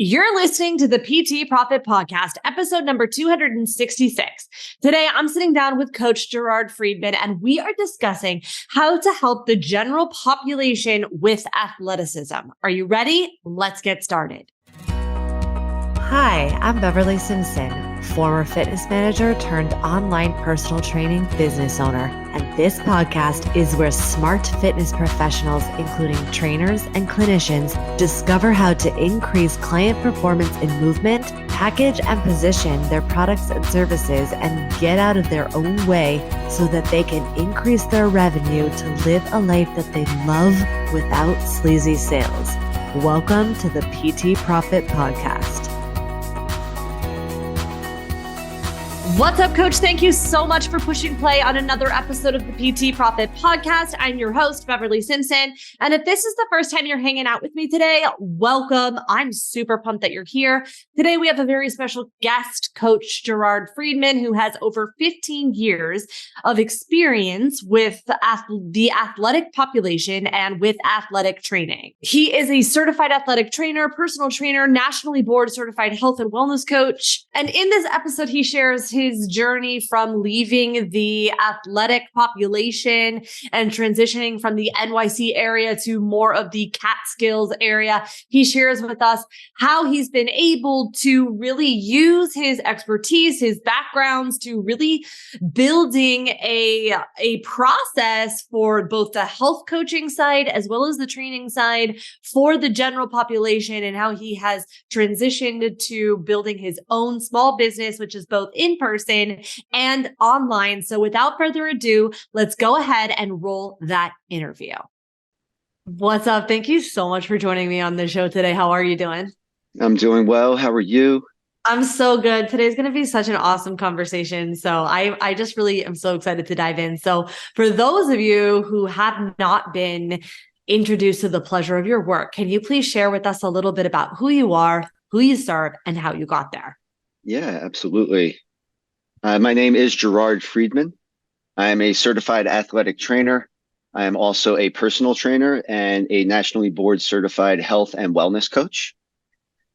You're listening to the PT Profit Podcast, episode number 266. Today, I'm sitting down with Coach Gerard Friedman, and we are discussing how to help the general population with athleticism. Are you ready? Let's get started. Hi, I'm Beverly Simpson, former fitness manager turned online personal training business owner. And this podcast is where smart fitness professionals, including trainers and clinicians, discover how to increase client performance in movement, package and position their products and services, and get out of their own way so that they can increase their revenue to live a life that they love without sleazy sales. Welcome to the PT Profit Podcast. What's up, Coach? Thank you so much for pushing play on another episode of the PT Profit Podcast. I'm your host, Beverly Simpson. And if this is the first time you're hanging out with me today, welcome. I'm super pumped that you're here. Today, we have a very special guest, Coach Gerard Friedman, who has over 15 years of experience with the athletic population and with athletic training. He is a certified athletic trainer, personal trainer, nationally board certified health and wellness coach. And in this episode, he shares his journey from leaving the athletic population and transitioning from the NYC area to more of the Catskills area. He shares with us how he's been able to really use his expertise, his backgrounds to really building a process for both the health coaching side as well as the training side for the general population, and how he has transitioned to building his own small business, which is both in person and online. So without further ado, let's go ahead and roll that interview. What's up? Thank you so much for joining me on the show today. How are you doing? I'm doing well. How are you? I'm so good. Today's going to be such an awesome conversation. So I just really am so excited to dive in. So for those of you who have not been introduced to the pleasure of your work, can you please share with us a little bit about who you are, who you serve, and how you got there? Yeah, absolutely. My name is Gerard Friedman. I am a certified athletic trainer. I am also a personal trainer and a nationally board certified health and wellness coach.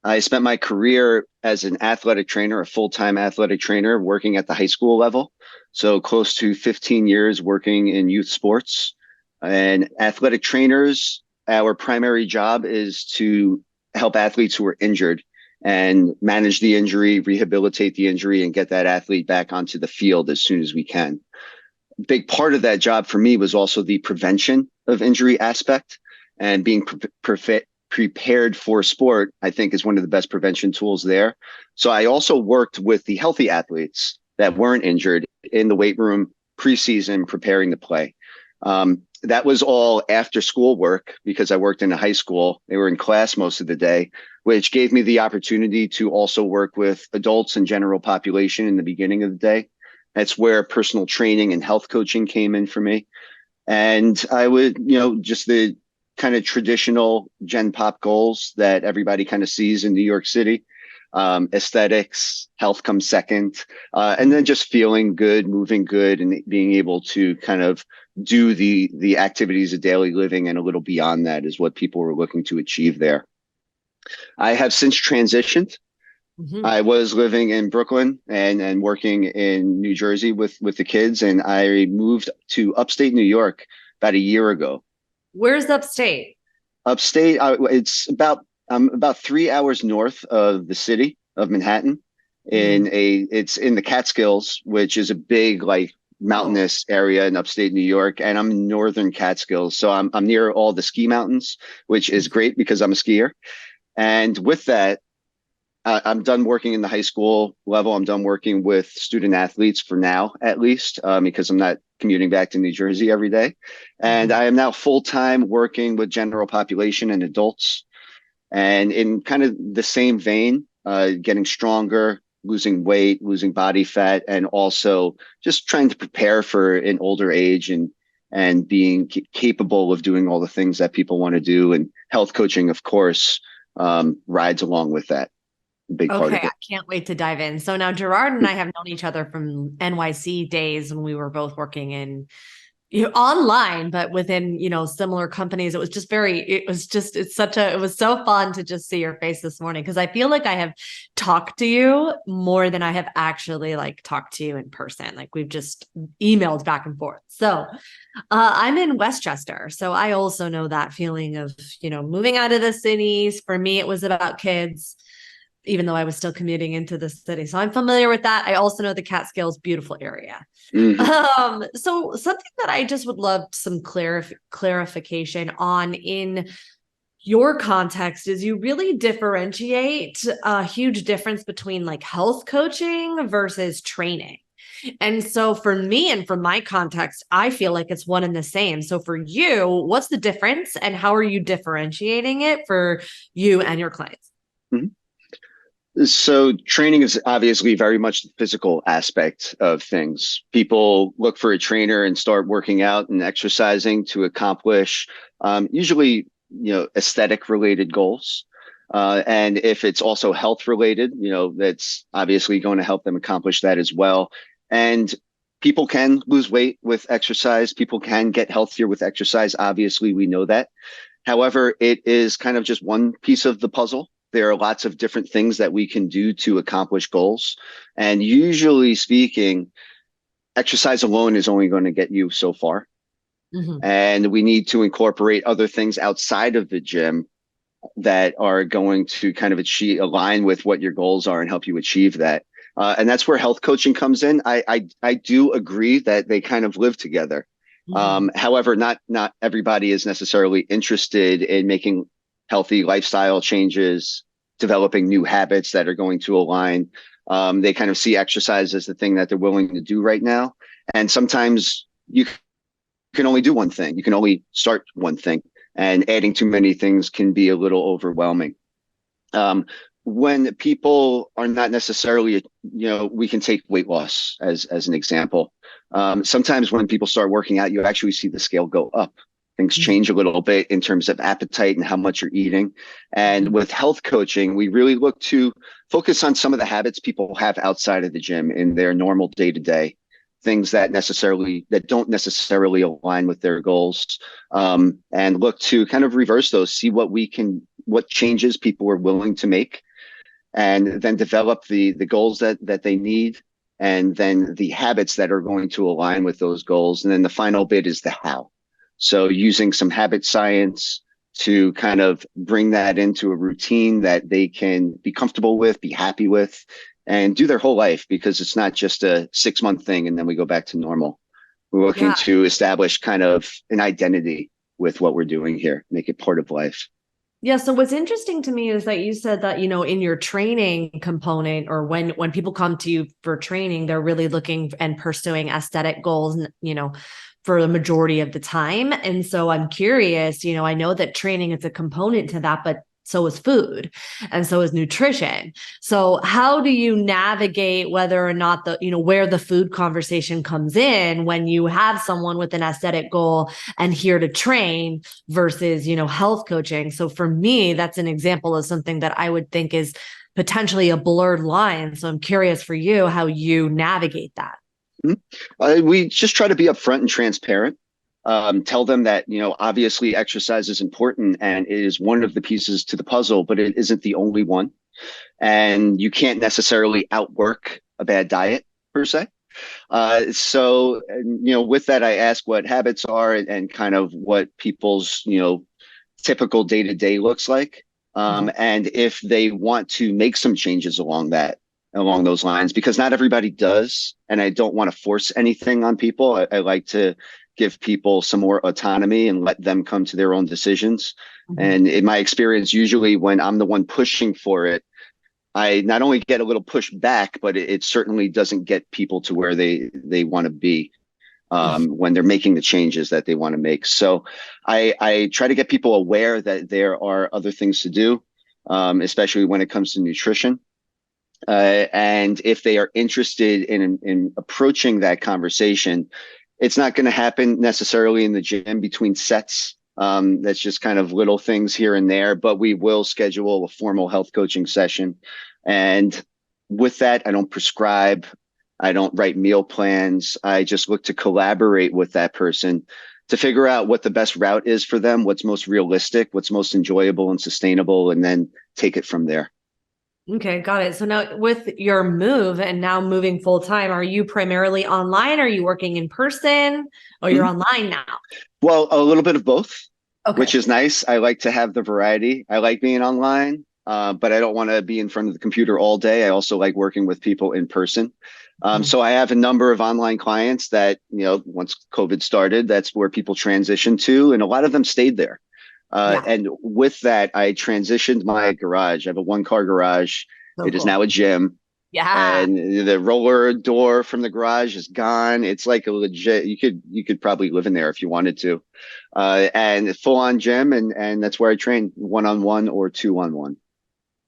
I spent my career as an athletic trainer, a full-time athletic trainer, working at the high school level. So close to 15 years working in youth sports. And athletic trainers, our primary job is to help athletes who are injured and manage the injury, rehabilitate the injury, and get that athlete back onto the field as soon as we can. A big part of that job for me was also the prevention of injury aspect, and being prepared for sport, I think, is one of the best prevention tools there. So I also worked with the healthy athletes that weren't injured in the weight room preseason, preparing to play. That was all after school work because I worked in a high school. They were in class most of the day, which gave me the opportunity to also work with adults and general population in the beginning of the day. That's where personal training and health coaching came in for me. And I would, just the kind of traditional Gen Pop goals that everybody kind of sees in New York City. Aesthetics, health comes second, and then just feeling good, moving good, and being able to kind of do the activities of daily living and a little beyond that is what people were looking to achieve there. I have since transitioned. Mm-hmm. I was living in Brooklyn and working in New Jersey with the kids, and I moved to upstate New York about a year ago. Where's upstate? Upstate, I'm about 3 hours north of the city of Manhattan. It's in the Catskills, which is a big mountainous area in upstate New York, and I'm in northern Catskills, so I'm near all the ski mountains, which is great because I'm a skier. And with that, I'm done working in the high school level. I'm done working with student athletes for now, at least, because I'm not commuting back to New Jersey every day. And I am now full-time working with general population and adults. And in kind of the same vein, getting stronger, losing weight, losing body fat, and also just trying to prepare for an older age and being capable of doing all the things that people want to do. And health coaching, of course, rides along with that. Big part of it. I can't wait to dive in. So now Gerard and I have known each other from NYC days when we were both working in You online, but within, similar companies. It was so fun to just see your face this morning because I feel like I have talked to you more than I have actually like talked to you in person. Like we've just emailed back and forth. So I'm in Westchester. So I also know that feeling of, moving out of the cities. For me, it was about kids, even though I was still commuting into the city. So I'm familiar with that. I also know the Catskills, beautiful area. Mhm. So something that I just would love some clarification on in your context is you really differentiate a huge difference between like health coaching versus training. And so for me and from my context, I feel like it's one and the same. So for you, what's the difference and how are you differentiating it for you and your clients? Mhm. So training is obviously very much the physical aspect of things. People look for a trainer and start working out and exercising to accomplish usually, aesthetic related goals. And if it's also health related, that's obviously going to help them accomplish that as well. And people can lose weight with exercise. People can get healthier with exercise. Obviously, we know that. However, it is kind of just one piece of the puzzle. There are lots of different things that we can do to accomplish goals. And usually speaking, exercise alone is only going to get you so far. Mhm. And we need to incorporate other things outside of the gym that are going to kind of align with what your goals are and help you achieve that. And that's where health coaching comes in. I do agree that they kind of live together. Mhm. However, not everybody is necessarily interested in making healthy lifestyle changes, developing new habits that are going to align. They kind of see exercise as the thing that they're willing to do right now. And sometimes you can only do one thing. You can only start one thing, and adding too many things can be a little overwhelming. Um, when people are not necessarily, we can take weight loss as an example. Sometimes when people start working out, you actually see the scale go up. Things Mhm. change a little bit in terms of appetite and how much you're eating. And with health coaching, we really look to focus on some of the habits people have outside of the gym in their normal day to day, things that don't necessarily align with their goals, and look to kind of reverse those, see what changes people are willing to make, and then develop the goals that they need, and then the habits that are going to align with those goals. And then the final bit is the how. So using some habit science to kind of bring that into a routine that they can be comfortable with, be happy with, and do their whole life, because it's not just a 6-month thing and then we go back to normal. We're looking Yeah. to establish kind of an identity with what we're doing here, make it part of life. Yeah. So what's interesting to me is that you said that, in your training component or when people come to you for training, they're really looking and pursuing aesthetic goals, for the majority of the time. And so I'm curious, I know that training is a component to that, but so is food and so is nutrition. So how do you navigate whether or not where the food conversation comes in when you have someone with an aesthetic goal and here to train versus, health coaching? So for me, that's an example of something that I would think is potentially a blurred line. So I'm curious for you how you navigate that. We just try to be upfront and transparent. Tell them that, obviously exercise is important and it is one of the pieces to the puzzle, but it isn't the only one. And you can't necessarily outwork a bad diet per se. With that, I ask what habits are, and kind of what people's, typical day to day looks like. Mhm. And if they want to make some changes along those lines, because not everybody does. And I don't want to force anything on people. I like to give people some more autonomy and let them come to their own decisions. Mhm. And in my experience, usually when I'm the one pushing for it, I not only get a little push back, but it certainly doesn't get people to where they want to be, when they're making the changes that they want to make. So I try to get people aware that there are other things to do, especially when it comes to nutrition. And if they are interested in approaching that conversation, it's not going to happen necessarily in the gym between sets. That's just kind of little things here and there, but we will schedule a formal health coaching session. And with that, I don't prescribe. I don't write meal plans. I just look to collaborate with that person to figure out what the best route is for them, what's most realistic, what's most enjoyable and sustainable, and then take it from there. Okay, got it. So now with your move and now moving full time, are you primarily online? Are you working in person? Oh, you're Mhm. online now. Well, a little bit of both, Okay. which is nice. I like to have the variety. I like being online, but I don't want to be in front of the computer all day. I also like working with people in person. Mhm. So I have a number of online clients that, once COVID started, that's where people transitioned to, and a lot of them stayed there. Yeah. And with that, I transitioned my garage. I have a one-car garage. So It is cool. now a gym, Yeah. and the roller door from the garage is gone. It's like a legit. You could probably live in there if you wanted to, and full on gym, and that's where I train 1-on-1 or 2-on-1.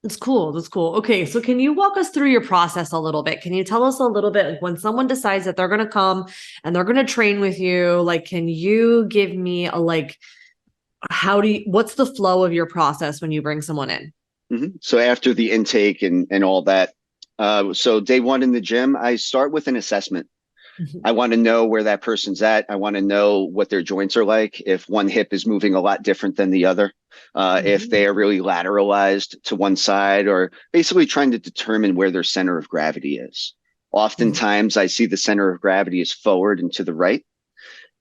That's cool. That's cool. Okay. So can you walk us through your process a little bit? Can you tell us a little bit like when someone decides that they're going to come and they're going to train with you, like, can you give me a like, what's the flow of your process when you bring someone in? So after the intake and all that, so day one in the gym, I start with an assessment. Mhm. I want to know where that person's at. I want to know what their joints are like. If one hip is moving a lot different than the other, if they Mhm. are really lateralized to one side, or basically trying to determine where their center of gravity is. Mhm. Oftentimes, I see the center of gravity is forward and to the right.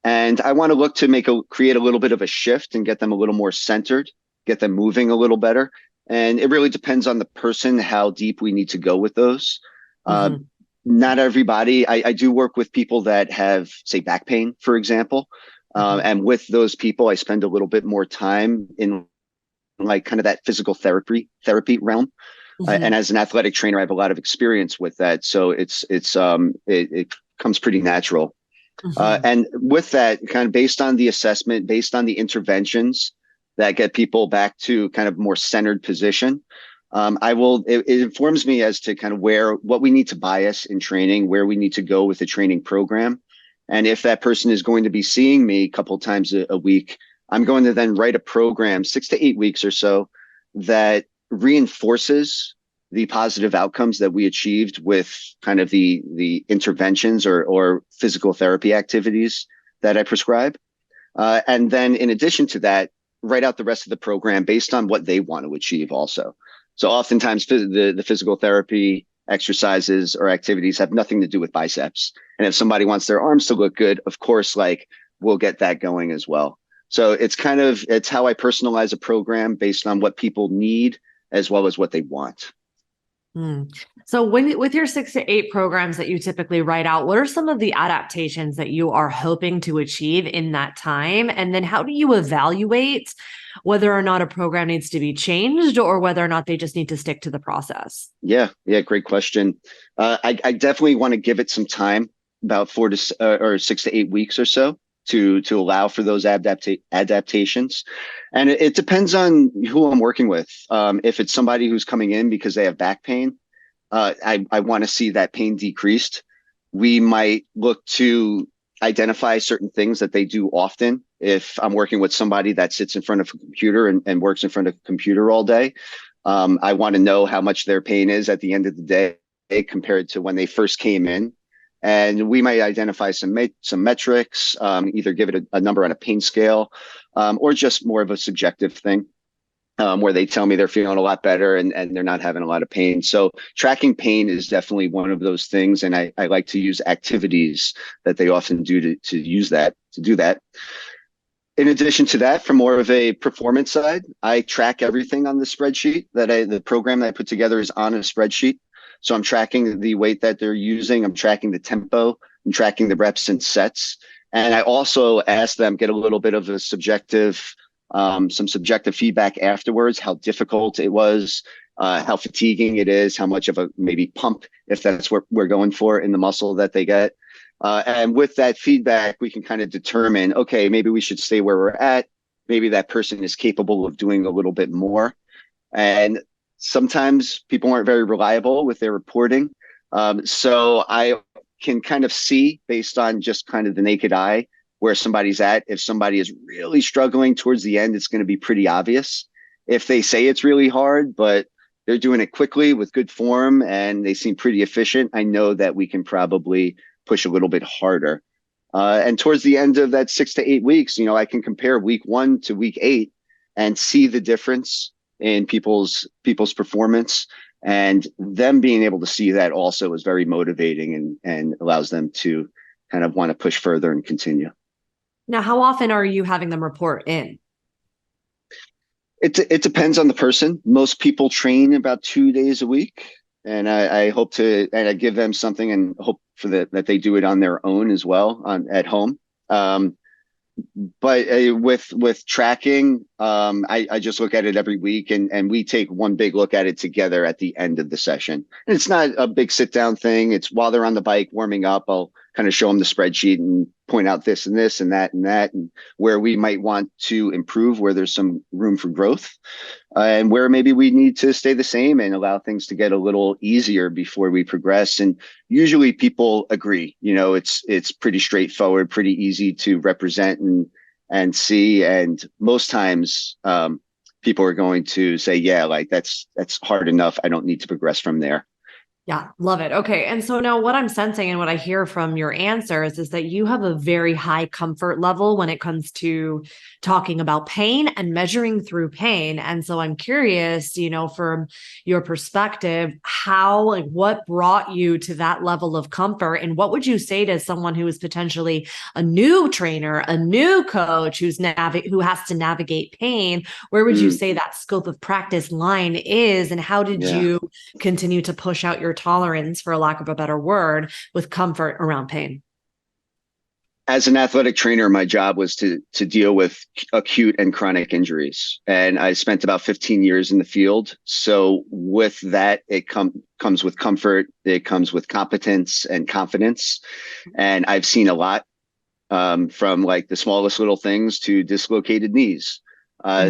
And I want to look to create a little bit of a shift and get them a little more centered, get them moving a little better. And it really depends on the person, how deep we need to go with those. Uh, Mhm. Not everybody, I do work with people that have, say, back pain, for example. Mhm. And with those people, I spend a little bit more time in like kind of that physical therapy realm. And Mhm. as an athletic trainer, I have a lot of experience with that. So it comes pretty natural. Mhm. And with that, kind of based on the assessment, based on the interventions that get people back to kind of more centered position, it informs me as to kind of what we need to bias in training, where we need to go with the training program. And if that person is going to be seeing me a couple times a week, I'm going to then write a program, 6 to 8 weeks or so, that reinforces the positive outcomes that we achieved with kind of the interventions or physical therapy activities that I prescribe. And then in addition to that, write out the rest of the program based on what they want to achieve also. So oftentimes the physical therapy exercises or activities have nothing to do with biceps. And if somebody wants their arms to look good, of course, like we'll get that going as well. So it's how I personalize a program based on what people need as well as what they want. Mm. So with your 6 to 8 programs that you typically write out, what are some of the adaptations that you are hoping to achieve in that time? And then how do you evaluate whether or not a program needs to be changed or whether or not they just need to stick to the process? Yeah, great question. I definitely want to give it some time, about 4 or 6 to 8 weeks or so, to allow for those adaptations. And it depends on who I'm working with. If it's somebody who's coming in because they have back pain, I want to see that pain decreased. We might look to identify certain things that they do often. If I'm working with somebody that sits in front of a computer and works in front of a computer all day, I want to know how much their pain is at the end of the day compared to when they first came in. And we might identify some metrics, either give it a number on a pain scale, or just more of a subjective thing, where they tell me they're feeling a lot better and they're not having a lot of pain. So tracking pain is definitely one of those things. And I like to use activities that they often do to do that. In addition to that, from more of a performance side, I track everything on the spreadsheet the program that I put together is on a spreadsheet. So I'm tracking the weight that they're using. I'm tracking the tempo. I'm tracking the reps and sets. And I also ask them, get a little bit of some subjective feedback afterwards, how difficult it was, how fatiguing it is, how much of a maybe pump, if that's what we're going for in the muscle that they get. And with that feedback, we can kind of determine, okay, maybe we should stay where we're at. Maybe that person is capable of doing a little bit more. And sometimes people aren't very reliable with their reporting. So I can kind of see based on just kind of the naked eye where somebody's at. If somebody is really struggling towards the end, it's going to be pretty obvious. If they say it's really hard, but they're doing it quickly with good form and they seem pretty efficient, I know that we can probably push a little bit harder. And towards the end of that 6 to 8 weeks, I can compare week 1 to week 8 and see the difference in people's performance. And them being able to see that also is very motivating and allows them to kind of want to push further and continue. Now, how often are you having them report in? It depends on the person. Most people train about 2 days a week, and I hope to, and I give them something and hope for that they do it on their own as well at home. But with tracking, I just look at it every week, and we take one big look at it together at the end of the session. And it's not a big sit down thing. It's while they're on the bike warming up, I'll kind of show them the spreadsheet and point out this and this and that and that, and where we might want to improve, where there's some room for growth, and where maybe we need to stay the same and allow things to get a little easier before we progress. And usually people agree, it's pretty straightforward, pretty easy to represent and see. And most times, people are going to say, yeah, like that's hard enough. I don't need to progress from there. Yeah, love it. Okay. And so now what I'm sensing and what I hear from your answers is that you have a very high comfort level when it comes to talking about pain and measuring through pain. And so I'm curious, from your perspective, what brought you to that level of comfort? And what would you say to someone who is potentially a new trainer, a new coach who has to navigate pain? Where would you say that scope of practice line is? And how did you continue to push out your tolerance, for a lack of a better word, with comfort around pain? As an athletic trainer, my job was to deal with acute and chronic injuries. And I spent about 15 years in the field. So with that, it comes with comfort. It comes with competence and confidence. And I've seen a lot, from like the smallest little things to dislocated knees.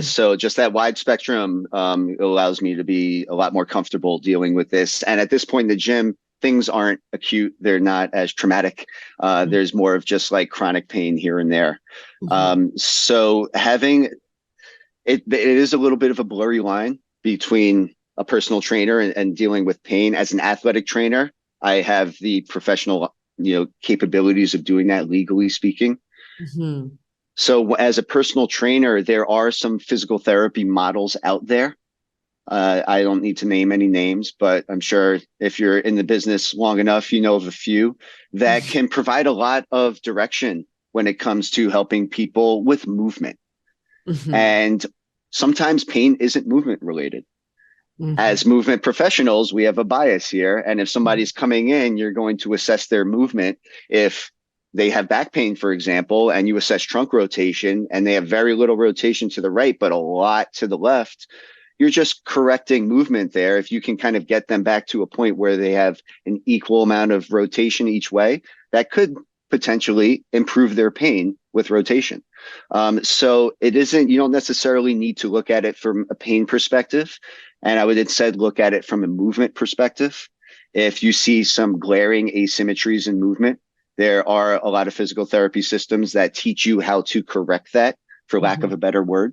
So just that wide spectrum allows me to be a lot more comfortable dealing with this. And at this point in the gym, things aren't acute. They're not as traumatic. There's more of just like chronic pain here and there. So having it is a little bit of a blurry line between a personal trainer and dealing with pain. As an athletic trainer, I have the professional, capabilities of doing that, legally speaking. So as a personal trainer, there are some physical therapy models out there. I don't need to name any names, but I'm sure if you're in the business long enough, you know of a few that can provide a lot of direction when it comes to helping people with movement. And sometimes pain isn't movement related. As movement professionals, we have a bias here. And if somebody's coming in, you're going to assess their movement. If they have back pain, for example, and you assess trunk rotation and they have very little rotation to the right, but a lot to the left, you're just correcting movement there. If you can kind of get them back to a point where they have an equal amount of rotation each way, that could potentially improve their pain with rotation. So you don't necessarily need to look at it from a pain perspective. And I would instead look at it from a movement perspective. If you see some glaring asymmetries in movement, there are a lot of physical therapy systems that teach you how to correct that, for lack of a better word,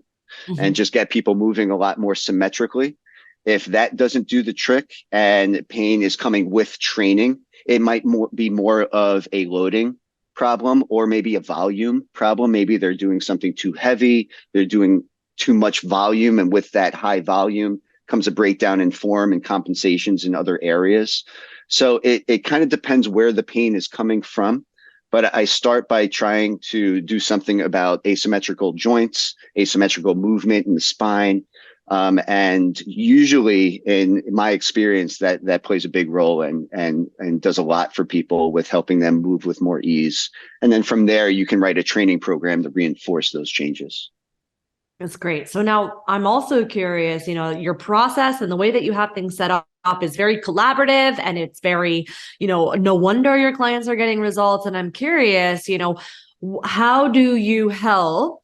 and just get people moving a lot more symmetrically. If that doesn't do the trick and pain is coming with training, it might be more of a loading problem or maybe a volume problem. Maybe they're doing something too heavy. They're doing too much volume. And with that high volume comes a breakdown in form and compensations in other areas. So it kind of depends where the pain is coming from. But I start by trying to do something about asymmetrical joints, asymmetrical movement in the spine. And usually in my experience, that plays a big role and does a lot for people with helping them move with more ease. And then from there, you can write a training program to reinforce those changes. That's great. So now I'm also curious, your process and the way that you have things set up is very collaborative and it's very, no wonder your clients are getting results. And I'm curious, how do you help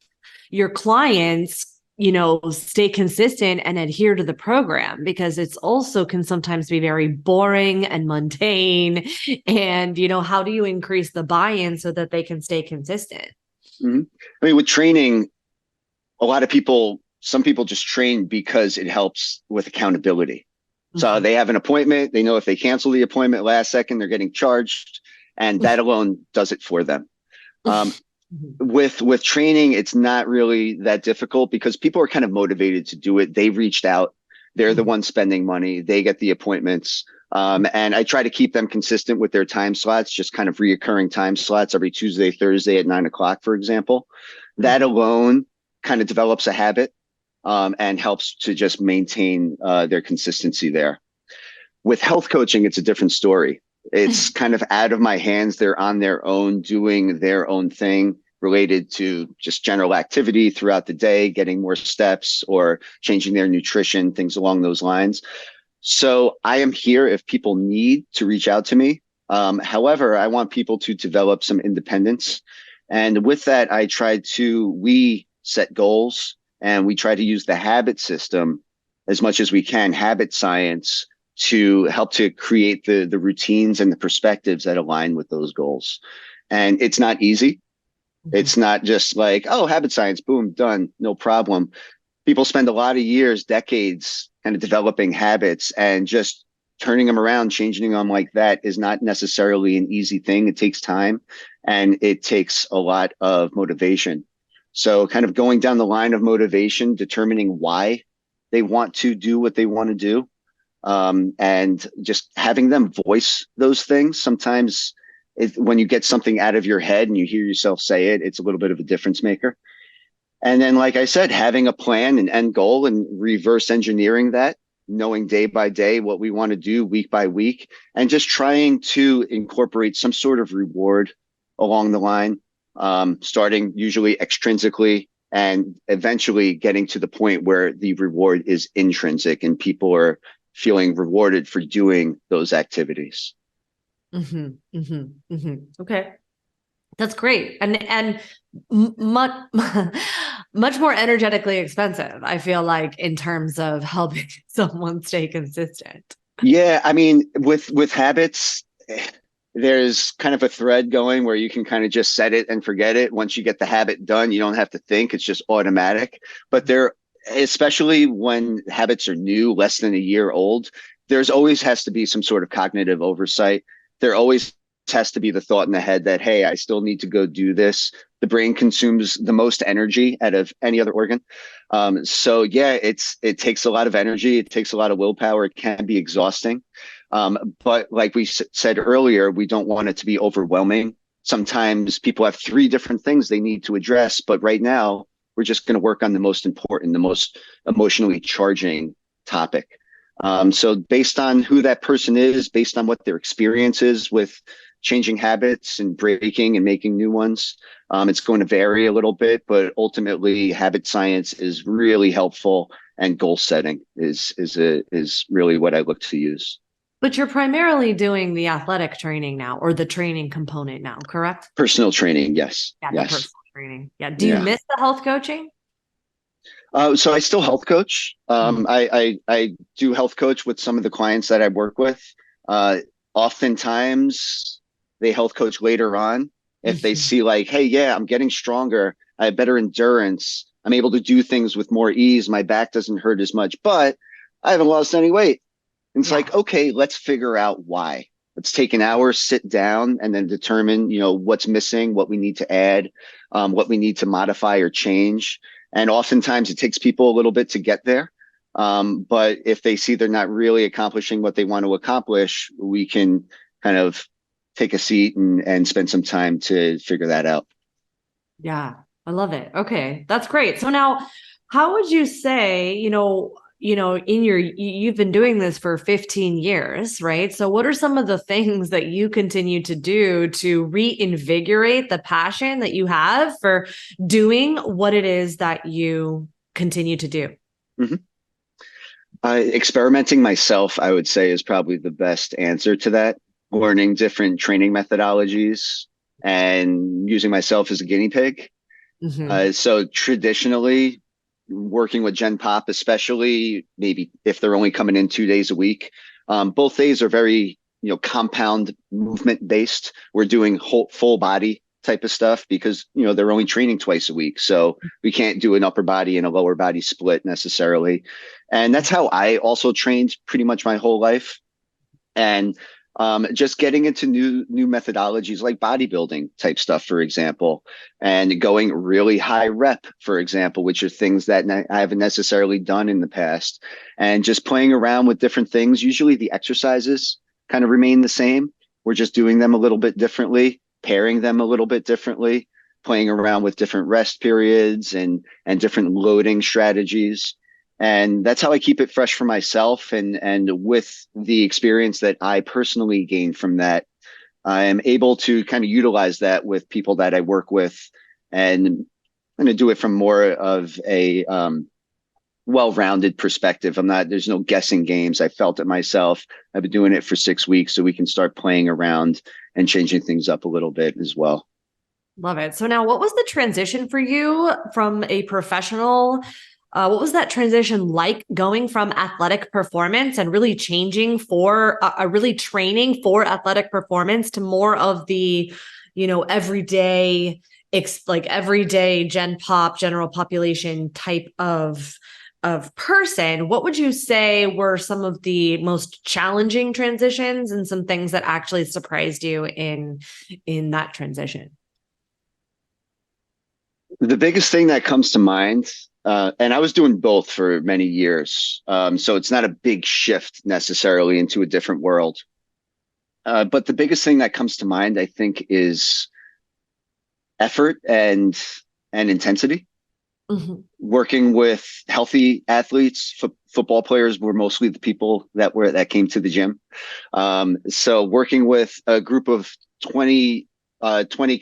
your clients, stay consistent and adhere to the program? Because it's also can sometimes be very boring and mundane. And, how do you increase the buy-in so that they can stay consistent? I mean, with training, some people just train because it helps with accountability. So they have an appointment. They know if they cancel the appointment last second, they're getting charged, and that alone does it for them. With training, it's not really that difficult because people are kind of motivated to do it. They reached out. They're the ones spending money. They get the appointments. And I try to keep them consistent with their time slots, just kind of reoccurring time slots every Tuesday, Thursday at 9 o'clock, for example. That alone kind of develops a habit and helps to just maintain their consistency there. With health coaching, it's a different story. It's kind of out of my hands. They're on their own, doing their own thing related to just general activity throughout the day, getting more steps or changing their nutrition, things along those lines. So I am here if people need to reach out to me. However, I want people to develop some independence. And with that, we set goals and we try to use the habit system as much as we can, habit science, to help to create the routines and the perspectives that align with those goals. And it's not easy. It's not just like, oh, habit science, boom, done, no problem. People spend a lot of years, decades kind of developing habits, and just turning them around, changing them like that is not necessarily an easy thing. It takes time and it takes a lot of motivation. So kind of going down the line of motivation, determining why they want to do what they want to do, and just having them voice those things. Sometimes when you get something out of your head and you hear yourself say it, it's a little bit of a difference maker. And then, like I said, having a plan, an end goal, and reverse engineering that, knowing day by day what we want to do week by week, and just trying to incorporate some sort of reward along the line, starting usually extrinsically and eventually getting to the point where the reward is intrinsic and people are feeling rewarded for doing those activities. Okay. That's great. And much, much more energetically expensive, I feel like, in terms of helping someone stay consistent. Yeah. I mean, with habits, there's kind of a thread going where you can kind of just set it and forget it. Once you get the habit done, you don't have to think. It's just automatic. But especially when habits are new, less than a year old, there's always has to be some sort of cognitive oversight. There always has to be the thought in the head that, hey, I still need to go do this. The brain consumes the most energy out of any other organ. So yeah, it takes a lot of energy. It takes a lot of willpower. It can be exhausting. But like we said earlier, we don't want it to be overwhelming. Sometimes people have 3 different things they need to address, but right now we're just going to work on the most important, the most emotionally charging topic. So based on who that person is, based on what their experience is with changing habits and breaking and making new ones, it's going to vary a little bit, but ultimately habit science is really helpful, and goal setting is really what I look to use. But you're primarily doing the athletic training now, or the training component now, correct? Personal training, yes. Yeah, yes. The personal training. Yeah. Do you miss the health coaching? So I still health coach. I do health coach with some of the clients that I work with. Oftentimes they health coach later on if they see like, hey, yeah, I'm getting stronger. I have better endurance. I'm able to do things with more ease. My back doesn't hurt as much, but I haven't lost any weight. And it's like, okay, let's figure out why. Let's take an hour, sit down, and then determine, what's missing, what we need to add, what we need to modify or change. And oftentimes it takes people a little bit to get there. But if they see they're not really accomplishing what they want to accomplish, we can kind of take a seat and spend some time to figure that out. Yeah, I love it. Okay, that's great. So now, how would you say, you've been doing this for 15 years, right? So what are some of the things that you continue to do to reinvigorate the passion that you have for doing what it is that you continue to do? Experimenting myself, I would say, is probably the best answer to that. Learning different training methodologies and using myself as a guinea pig. So traditionally, working with Gen Pop, especially maybe if they're only coming in 2 days a week, both days are very, compound movement based. We're doing full body type of stuff because, they're only training twice a week. So we can't do an upper body and a lower body split necessarily. And that's how I also trained pretty much my whole life. And just getting into new methodologies like bodybuilding type stuff, for example, and going really high rep, for example, which are things that I haven't necessarily done in the past, and just playing around with different things. Usually the exercises kind of remain the same. We're just doing them a little bit differently, pairing them a little bit differently, playing around with different rest periods and different loading strategies. And that's how I keep it fresh for myself. And with the experience that I personally gained from that, I am able to kind of utilize that with people that I work with, and I'm going to do it from more of a well-rounded perspective. There's no guessing games. I felt it myself. I've been doing it for 6 weeks, so we can start playing around and changing things up a little bit as well. Love it. So now, what was the transition for you from a professional? What was that transition like, going from athletic performance and really changing for really training for athletic performance to more of the, everyday, like everyday gen pop, general population type of person? What would you say were some of the most challenging transitions and some things that actually surprised you in that transition? The biggest thing that comes to mind, and I was doing both for many years, so it's not a big shift necessarily into a different world. But the biggest thing that comes to mind, I think, is effort and intensity. Mm-hmm. Working with healthy athletes, football players were mostly the people that came to the gym. So working with a group of 20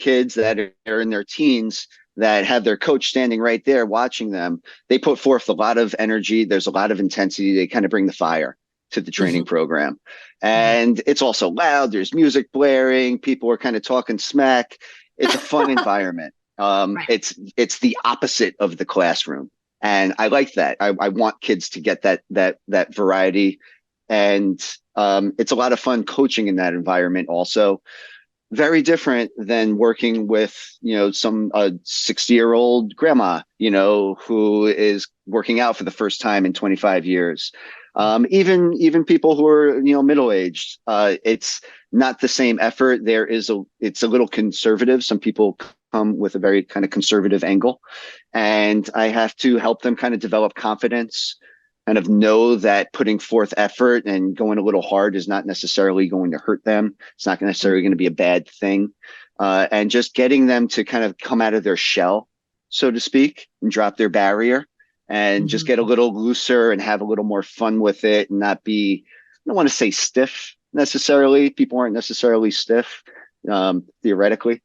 kids that are in their teens, that have their coach standing right there watching them, they put forth a lot of energy. There's a lot of intensity. They kind of bring the fire to the training program. And it's also loud. There's music blaring. People are kind of talking smack. It's a fun environment. Right. It's the opposite of the classroom. And I like that. I want kids to get that variety. And it's a lot of fun coaching in that environment also. Very different than working with, some 60-year-old grandma, who is working out for the first time in 25 years. Even people who are, middle-aged, it's not the same effort. It's a little conservative. Some people come with a very kind of conservative angle, and I have to help them kind of develop confidence, kind of know that putting forth effort and going a little hard is not necessarily going to hurt them. It's not necessarily going to be a bad thing. And just getting them to kind of come out of their shell, so to speak, and drop their barrier and just get a little looser and have a little more fun with it, and not be, I don't want to say stiff necessarily. People aren't necessarily stiff, theoretically.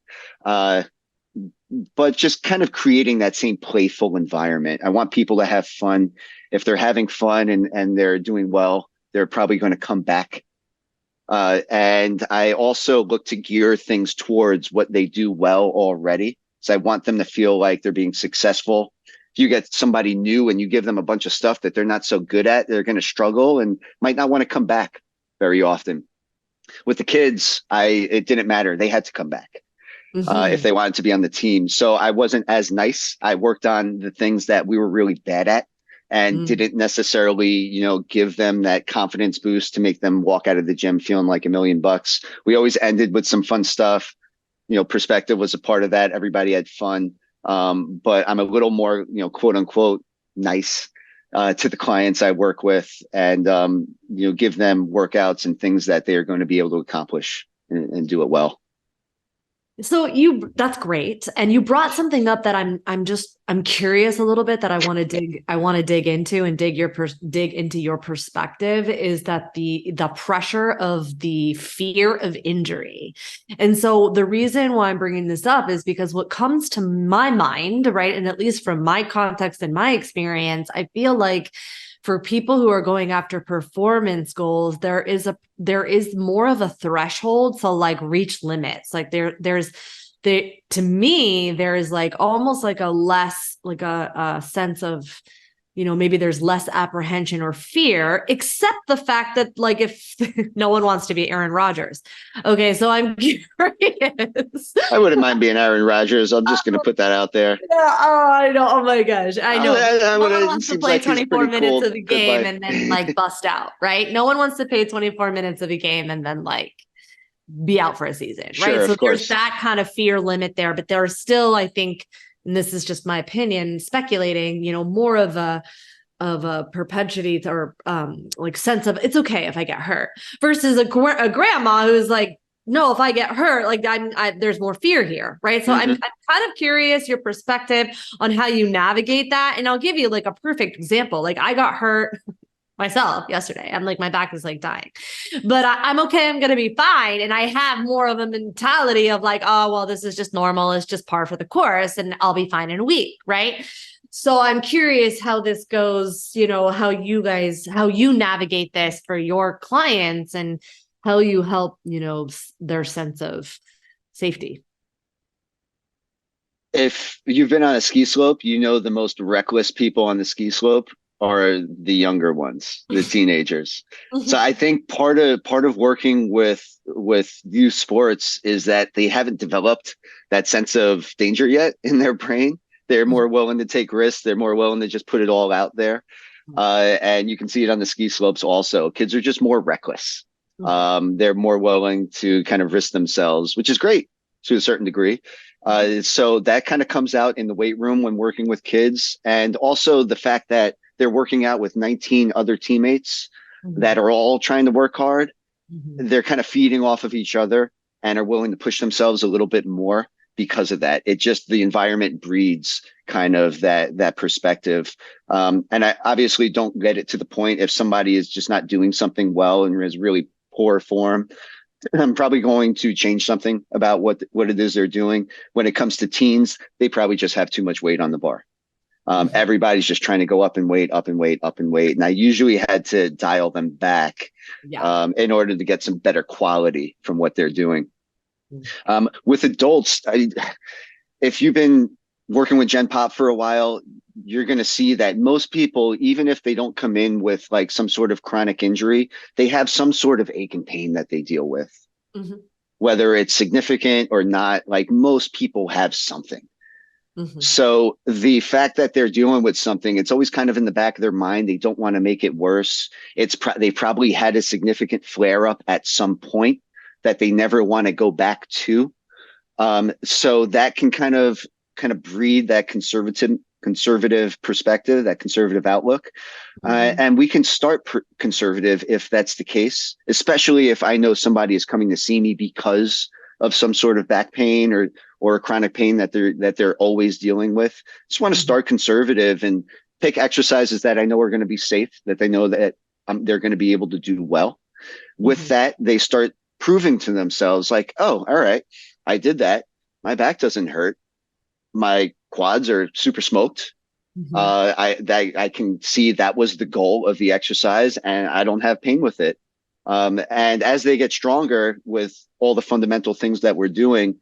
But just kind of creating that same playful environment. I want people to have fun. If they're having fun and they're doing well, they're probably going to come back. And I also look to gear things towards what they do well already. So I want them to feel like they're being successful. If you get somebody new and you give them a bunch of stuff that they're not so good at, they're going to struggle and might not want to come back very often. With the kids, it didn't matter. They had to come back. If they wanted to be on the team. So I wasn't as nice. I worked on the things that we were really bad at and didn't necessarily, give them that confidence boost to make them walk out of the gym feeling like $1,000,000. We always ended with some fun stuff. Perspective was a part of that. Everybody had fun. But I'm a little more, quote unquote, nice to the clients I work with, and, give them workouts and things that they are going to be able to accomplish and do it well. So that's great. And you brought something up that I'm curious a little bit, that I want to dig into and dig into your perspective, is that the pressure of the fear of injury. And so the reason why I'm bringing this up is because what comes to my mind, right, and at least from my context and my experience, I feel like for people who are going after performance goals, there is more of a threshold to like reach limits. Like to me, there is like almost like a less, like a sense of maybe there's less apprehension or fear, except the fact that like if no one wants to be Aaron Rodgers. Okay, so I'm curious. I wouldn't mind being Aaron Rodgers. I'm just going to put that out there. Yeah, oh, I know. Oh my gosh. I know. No one It wants to seems play like he's 24 pretty minutes cool. of a Good game life. and then like bust out, right? No one wants to pay 24 minutes of a game and then like be out for a season, right? Sure, So of there's course. that kind of fear limit there, but there are still, I think, and this is just my opinion, speculating, more of a propensity to, or like sense of it's okay if I get hurt versus a grandma who's like, no, if I get hurt, like there's more fear here, right? So I'm kind of curious your perspective on how you navigate that, and I'll give you like a perfect example. Like I got hurt myself yesterday. I'm like, my back is like dying, but I'm okay. I'm going to be fine. And I have more of a mentality of like, oh, well, this is just normal. It's just par for the course and I'll be fine in a week. Right. So I'm curious how this goes, how you navigate this for your clients and how you help, their sense of safety. If you've been on a ski slope, the most reckless people on the ski slope are the younger ones, the teenagers. So I think part of working with youth sports is that they haven't developed that sense of danger yet in their brain. They're more willing to take risks. They're more willing to just put it all out there. And you can see it on the ski slopes also. Kids are just more reckless. They're more willing to kind of risk themselves, which is great to a certain degree. So that kind of comes out in the weight room when working with kids. And also the fact that they're working out with 19 other teammates that are all trying to work hard. They're kind of feeding off of each other and are willing to push themselves a little bit more because of that. The environment breeds kind of that perspective. And I obviously don't get it to the point if somebody is just not doing something well and is really poor form. I'm probably going to change something about what it is they're doing. When it comes to teens, they probably just have too much weight on the bar. Everybody's just trying to go up and weight, up and weight, up and weight. And I usually had to dial them back in order to get some better quality from what they're doing. With adults, if you've been working with Gen Pop for a while, you're going to see that most people, even if they don't come in with like some sort of chronic injury, they have some sort of ache and pain that they deal with, whether it's significant or not. Like most people have something. So the fact that they're dealing with something, it's always kind of in the back of their mind. They don't want to make it worse. They probably had a significant flare up at some point that they never want to go back to. So that can kind of breed that conservative perspective, that conservative outlook. And we can start conservative if that's the case, especially if I know somebody is coming to see me because of some sort of back pain or a chronic pain that they're always dealing with. Just want to start conservative and pick exercises that I know are going to be safe, that they know that they're going to be able to do well. With that, they start proving to themselves like, oh, all right, I did that. My back doesn't hurt. My quads are super smoked. I can see that was the goal of the exercise and I don't have pain with it. And as they get stronger with all the fundamental things that we're doing,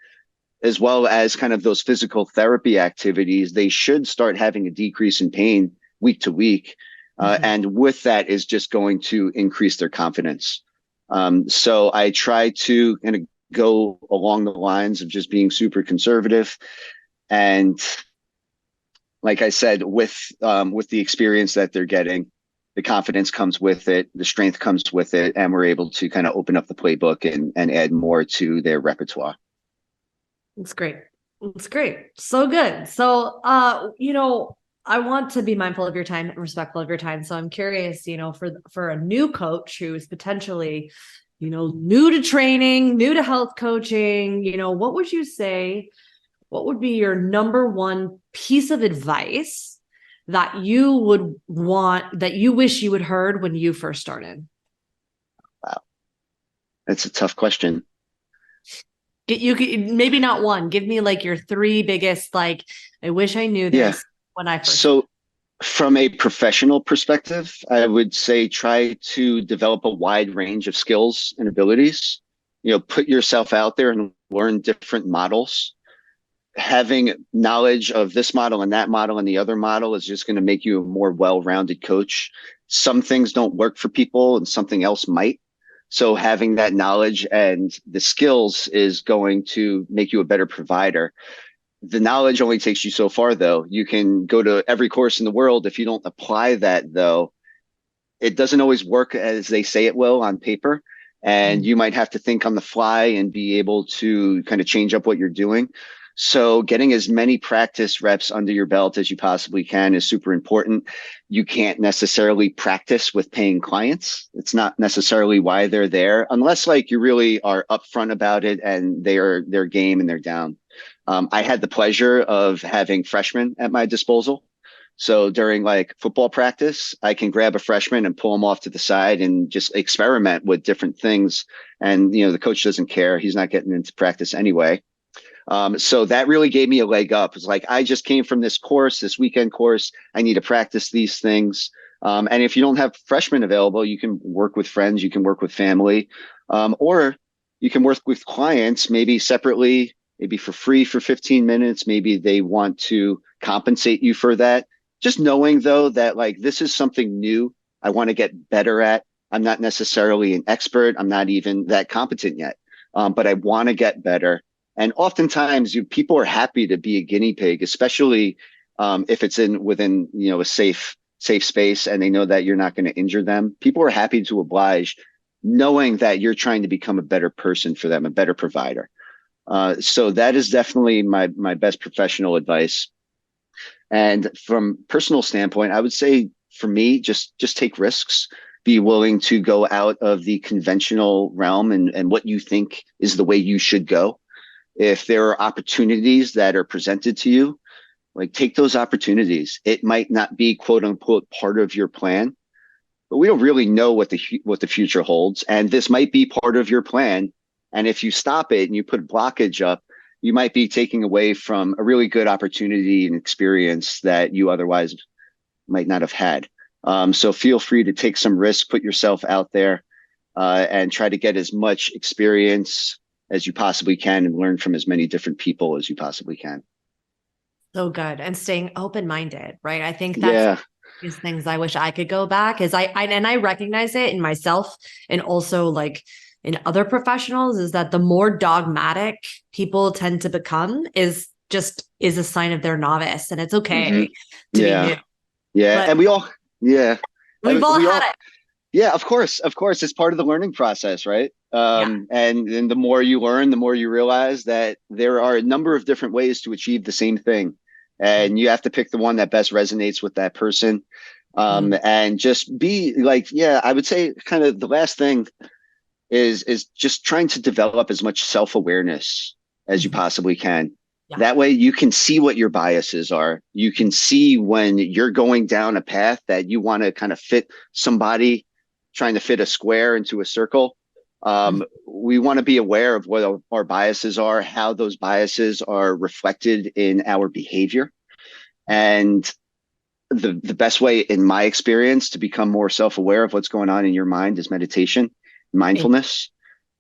as well as kind of those physical therapy activities, they should start having a decrease in pain week to week. And with that is just going to increase their confidence. So I try to kind of go along the lines of just being super conservative. And like I said, with the experience that they're getting, the confidence comes with it, the strength comes with it, and we're able to kind of open up the playbook and add more to their repertoire. That's great. That's great. So good. So, I want to be mindful of your time and respectful of your time. So I'm curious, for a new coach who is potentially, new to training, new to health coaching, what would you say? What would be your number one piece of advice that you would want, that you wish you had heard when you first started? Wow. That's a tough question. You could, maybe not one, give me like your three biggest, like, I wish I knew this when I first. So from a professional perspective, I would say try to develop a wide range of skills and abilities, put yourself out there and learn different models. having knowledge of this model and that model and the other model is just going to make you a more well-rounded coach. Some things don't work for people and something else might. So having that knowledge and the skills is going to make you a better provider. The knowledge only takes you so far, though. You can go to every course in the world. If you don't apply that, though, it doesn't always work as they say it will on paper. And you might have to think on the fly and be able to kind of change up what you're doing. So getting as many practice reps under your belt as you possibly can is super important. You can't necessarily practice with paying clients. It's not necessarily why they're there, unless like you really are upfront about it and they're game and they're down. I had the pleasure of having freshmen at my disposal. So during like football practice, I can grab a freshman and pull him off to the side and just experiment with different things. And, the coach doesn't care. He's not getting into practice anyway. So that really gave me a leg up. It's like, I just came from this weekend course. I need to practice these things. And if you don't have freshmen available, you can work with friends, you can work with family, or you can work with clients, maybe separately, maybe for free for 15 minutes. Maybe they want to compensate you for that. Just knowing though, that like, this is something new I want to get better at. I'm not necessarily an expert. I'm not even that competent yet. But I want to get better. And oftentimes people are happy to be a guinea pig, especially if it's within a safe space and they know that you're not going to injure them. People are happy to oblige, knowing that you're trying to become a better person for them, a better provider. So that is definitely my best professional advice. And from personal standpoint, I would say for me, just take risks. Be willing to go out of the conventional realm and what you think is the way you should go. If there are opportunities that are presented to you, like take those opportunities. It might not be quote unquote part of your plan, but we don't really know what the future holds. And this might be part of your plan. And if you stop it and you put blockage up, you might be taking away from a really good opportunity and experience that you otherwise might not have had. So feel free to take some risk, put yourself out there, and try to get as much experience as you possibly can and learn from as many different people as you possibly can. So good. And staying open-minded, right? I think that's these things I wish I could go back is I recognize it in myself and also like in other professionals is that the more dogmatic people tend to become is a sign of their novice, and it's okay to be new. Yeah. But and we've all had it. Yeah, of course. It's part of the learning process, right? And the more you learn, the more you realize that there are a number of different ways to achieve the same thing. And you have to pick the one that best resonates with that person. And just be like, I would say kind of the last thing is just trying to develop as much self-awareness as you possibly can. Yeah. That way you can see what your biases are. You can see when you're going down a path that you want to kind of fit somebody, trying to fit a square into a circle. We want to be aware of what our biases are, how those biases are reflected in our behavior. And the best way, in my experience, to become more self-aware of what's going on in your mind is meditation, mindfulness.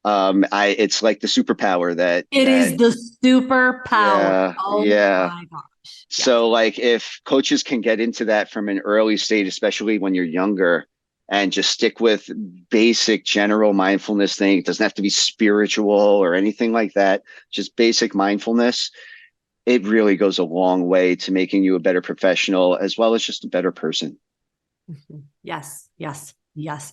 It's like the superpower that is the superpower. My gosh. So like if coaches can get into that from an early stage, especially when you're younger, and just stick with basic general mindfulness thing. It doesn't have to be spiritual or anything like that. Just basic mindfulness. It really goes a long way to making you a better professional as well as just a better person. Yes.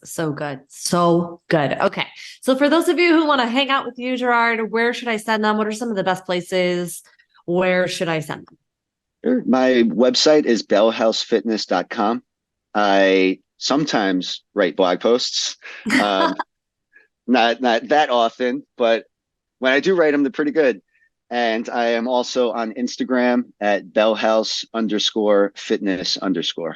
So good. Okay. So for those of you who want to hang out with you, Gerard, where should I send them? What are some of the best places? Where should I send them? Sure. My website is bellhousefitness.com. I sometimes write blog posts, not that often, but when I do write them, they're pretty good. And I am also on Instagram at bellhouse_fitness_.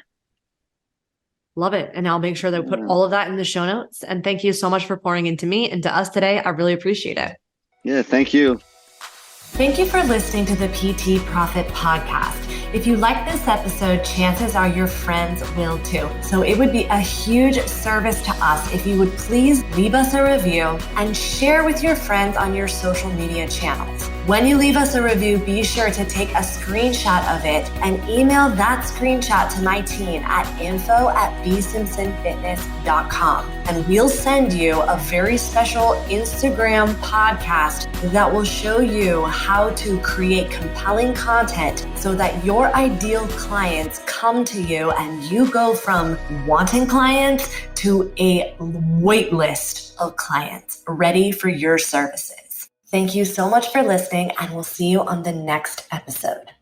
Love it. And I'll make sure that I put all of that in the show notes. And thank you so much for pouring into me and to us today. I really appreciate it. Yeah, thank you. Thank you for listening to the PT Profit Podcast. If you like this episode, chances are your friends will too. So it would be a huge service to us if you would please leave us a review and share with your friends on your social media channels. When you leave us a review, be sure to take a screenshot of it and email that screenshot to my team at info@bsimpsonfitness.com. And we'll send you a very special Instagram podcast that will show you how to create compelling content so that your ideal clients come to you and you go from wanting clients to a wait list of clients ready for your services. Thank you so much for listening, and we'll see you on the next episode.